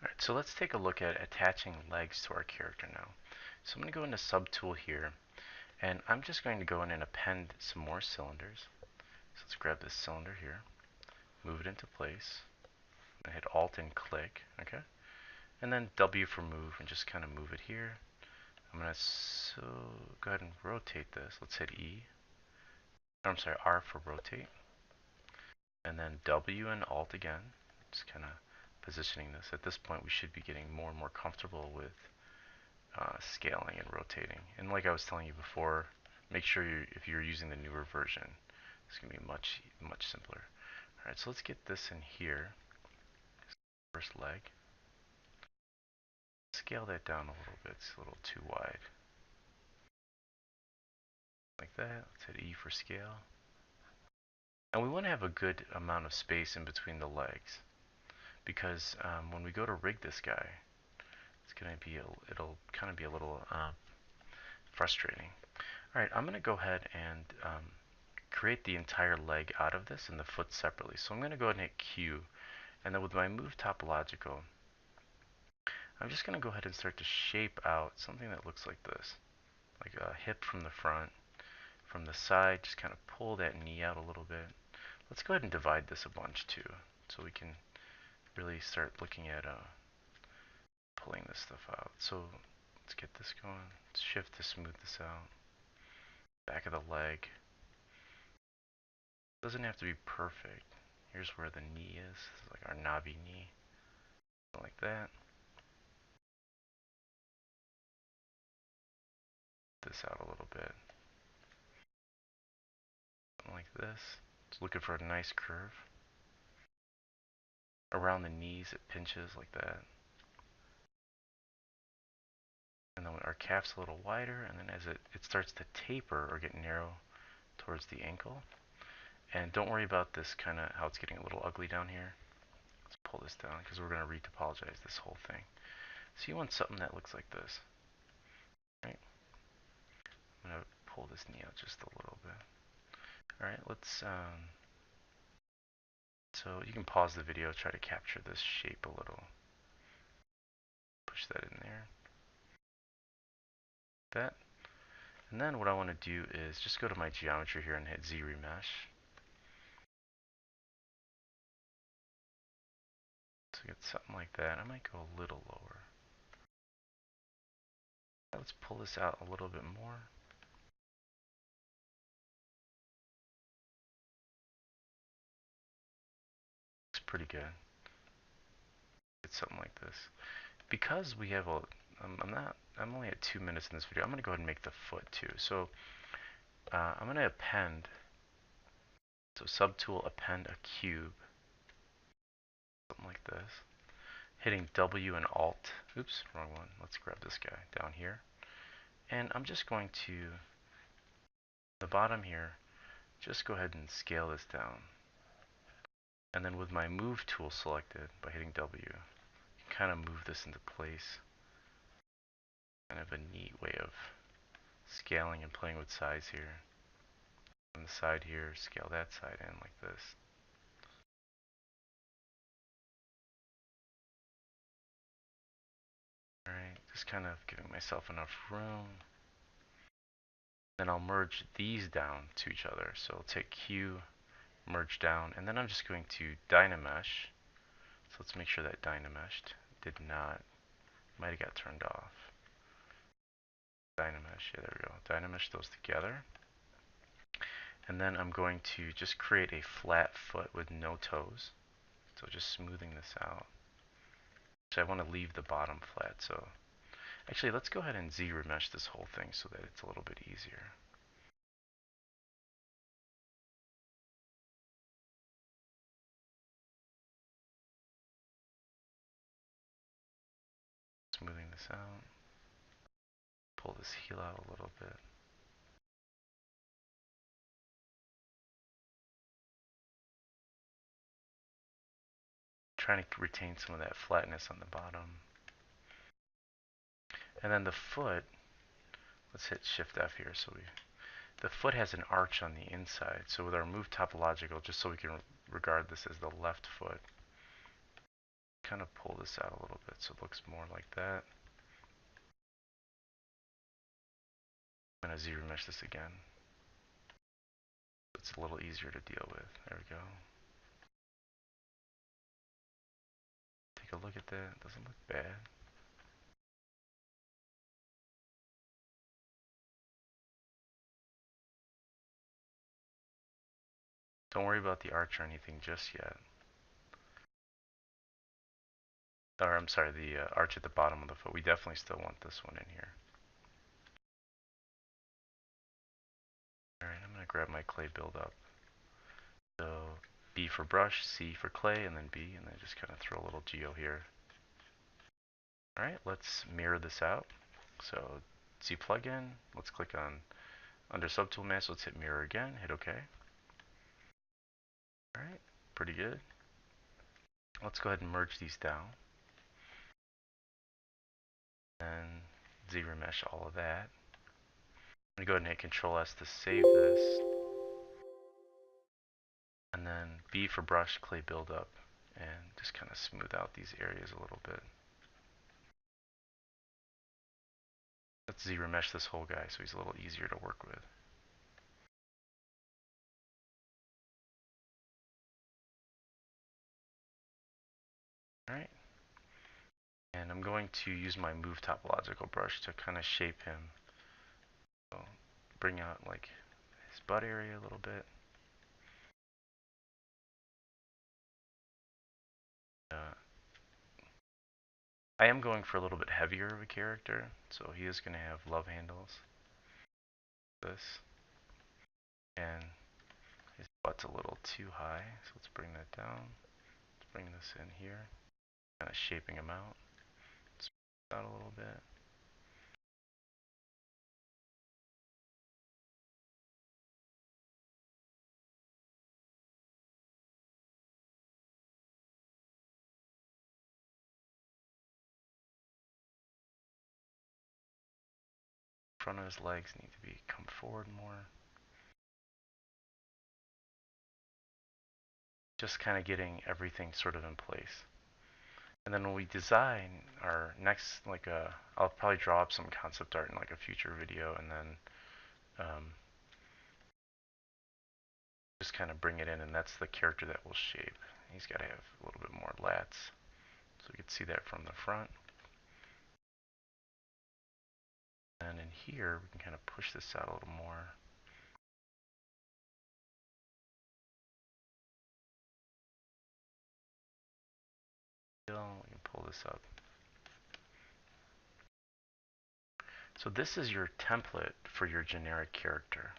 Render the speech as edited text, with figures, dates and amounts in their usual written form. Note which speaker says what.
Speaker 1: Alright, so let's take a look at attaching legs to our character now. So I'm going to go into Subtool here, and I'm just going to go in and append some more cylinders. So let's grab this cylinder here, move it into place, and hit Alt and click, okay? And then W for move, and just kind of move it here. I'm going to go ahead and rotate this. Let's hit E. I'm sorry, R for rotate. And then W and Alt again. Just kind of positioning this. At this point, we should be getting more and more comfortable with scaling and rotating. And like I was telling you before, make sure if you're using the newer version, it's going to be much simpler. Alright, so let's get this in here. First leg. Scale that down a little bit. It's a little too wide. Like that. Let's hit E for scale. And we want to have a good amount of space in between the legs, because when we go to rig this guy, it's going to be it'll kind of be a little frustrating. All right, I'm going to go ahead and create the entire leg out of this and the foot separately. So I'm going to go ahead and hit Q, and then with my move topological, I'm just going to go ahead and start to shape out something that looks like this, like a hip from the front, from the side, just kind of pull that knee out a little bit. Let's go ahead and divide this a bunch too, so we can really start looking at pulling this stuff out. So let's get this going. Let's shift to smooth this out. Back of the leg. Doesn't have to be perfect. Here's where the knee is. This is like our knobby knee. Like that. This out a little bit. Something like this. It's looking for a nice curve. Around the knees it pinches like that. And then our calf's a little wider, and then as it starts to taper or get narrow towards the ankle. And don't worry about this kind of how it's getting a little ugly down here. Let's pull this down because we're going to retopologize this whole thing. So you want something that looks like this. Right? I'm going to pull this knee out just a little bit. Alright, let's so you can pause the video, try to capture this shape a little. Push that in there. That. And then what I want to do is just go to my geometry here and hit Z remesh. So get something like that. I might go a little lower. Let's pull this out a little bit more. Looks pretty good. Get something like this. Because we have I'm only at 2 minutes in this video. I'm going to go ahead and make the foot too. So I'm going to append, so subtool append a cube, something like this. Hitting W and Alt, oops, wrong one. Let's grab this guy down here. And I'm just going to, the bottom here, just go ahead and scale this down. And then with my move tool selected by hitting W, kind of move this into place. Kind of a neat way of scaling and playing with size here. On the side here, scale that side in like this. Alright, just kind of giving myself enough room. Then I'll merge these down to each other. So I'll take Q, merge down, and then I'm just going to Dynamesh. So let's make sure that Dynameshed did not, might have got turned off. Dynamesh, yeah, there we go. Dynamesh those together. And then I'm going to just create a flat foot with no toes. So just smoothing this out. So I want to leave the bottom flat. So actually, let's go ahead and Z remesh this whole thing so that it's a little bit easier. Smoothing this out. Pull this heel out a little bit. Trying to retain some of that flatness on the bottom. And then the foot, let's hit Shift F here. So the foot has an arch on the inside. So with our move topological, just so we can regard this as the left foot, kind of pull this out a little bit so it looks more like that. I'm going to Z-remesh this again. It's a little easier to deal with. There we go. Take a look at that. It doesn't look bad. Don't worry about the arch or anything just yet. Or I'm sorry, the arch at the bottom of the foot. We definitely still want this one in here. Alright, I'm going to grab my clay buildup. So B for brush, C for clay, and then B, and then just kind of throw a little geo here. Alright, let's mirror this out. So C plugin, let's click on under subtool mask, let's hit mirror again, hit OK. Alright, pretty good. Let's go ahead and merge these down. And Z-remesh all of that. I'm going to go ahead and hit Control S to save this. And then B for brush, clay buildup, and just kind of smooth out these areas a little bit. Let's Z-remesh this whole guy so he's a little easier to work with. Alright. And I'm going to use my move topological brush to kind of shape him. So bring out like his butt area a little bit. I am going for a little bit heavier of a character, so he is going to have love handles. This. And his butt's a little too high, so let's bring that down. Let's bring this in here. Kind of shaping him out. Smooth out a little bit. Front of his legs need to come forward more. Just kind of getting everything sort of in place. And then when we design our next, I'll probably draw up some concept art in like a future video, and then just kind of bring it in, and that's the character that we'll shape. He's got to have a little bit more lats, so we can see that from the front. And in here, we can kind of push this out a little more. We can pull this up. So this is your template for your generic character.